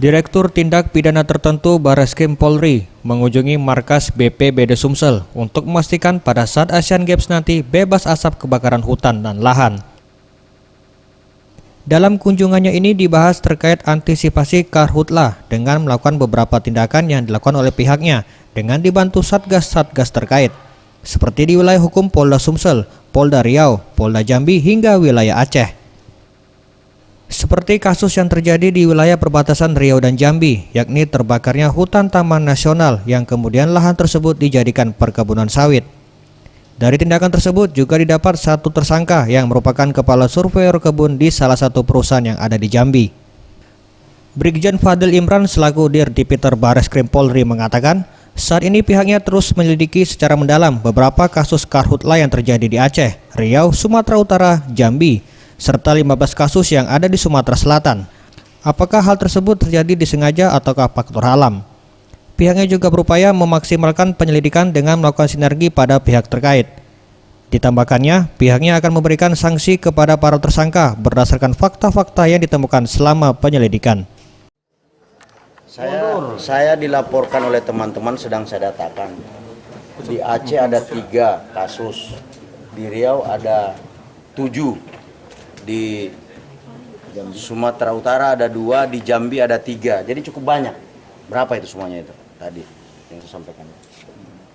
Direktur Tindak Pidana Tertentu Barreskrim Polri mengunjungi markas BPBD Sumsel untuk memastikan pada saat Asian Games nanti bebas asap kebakaran hutan dan lahan. Dalam kunjungannya ini dibahas terkait antisipasi Karhutla dengan melakukan beberapa tindakan yang dilakukan oleh pihaknya dengan dibantu satgas-satgas terkait, seperti di wilayah hukum Polda Sumsel, Polda Riau, Polda Jambi hingga wilayah Aceh. Seperti kasus yang terjadi di wilayah perbatasan Riau dan Jambi, yakni terbakarnya hutan taman nasional yang kemudian lahan tersebut dijadikan perkebunan sawit. Dari tindakan tersebut juga didapat satu tersangka yang merupakan kepala surveyor kebun di salah satu perusahaan yang ada di Jambi. Brigjen Fadil Imran selaku Dirtipiter Barreskrim Polri mengatakan, saat ini pihaknya terus menyelidiki secara mendalam beberapa kasus karhutla yang terjadi di Aceh, Riau, Sumatera Utara, Jambi, serta 15 kasus yang ada di Sumatera Selatan. Apakah hal tersebut terjadi disengaja ataukah faktor alam? Pihaknya juga berupaya memaksimalkan penyelidikan dengan melakukan sinergi pada pihak terkait. Ditambahkannya, pihaknya akan memberikan sanksi kepada para tersangka berdasarkan fakta-fakta yang ditemukan selama penyelidikan. Saya dilaporkan oleh teman-teman sedang saya datakan. Di Aceh ada 3 kasus, di Riau ada 7. Di Sumatera Utara ada 2, di Jambi ada 3, jadi cukup banyak. Berapa itu semuanya itu tadi yang saya sampaikan?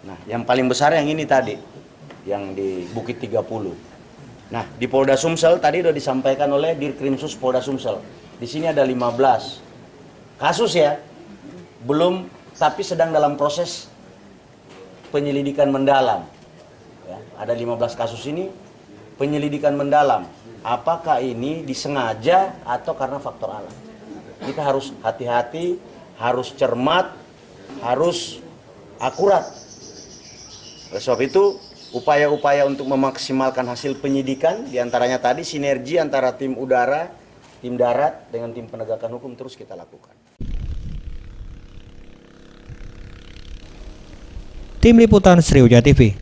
Nah, yang paling besar yang ini tadi, yang di Bukit 30. Nah, di Polda Sumsel tadi sudah disampaikan oleh Dirkrimsus Polda Sumsel. Di sini ada 15 kasus ya, belum, tapi sedang dalam proses penyelidikan mendalam. Ya, ada 15 kasus ini penyelidikan mendalam. Apakah ini disengaja atau karena faktor alam? Kita harus hati-hati, harus cermat, harus akurat. Oleh sebab itu, upaya-upaya untuk memaksimalkan hasil penyidikan, diantaranya tadi sinergi antara tim udara, tim darat, dengan tim penegakan hukum terus kita lakukan. Tim Liputan Sriwijaya TV.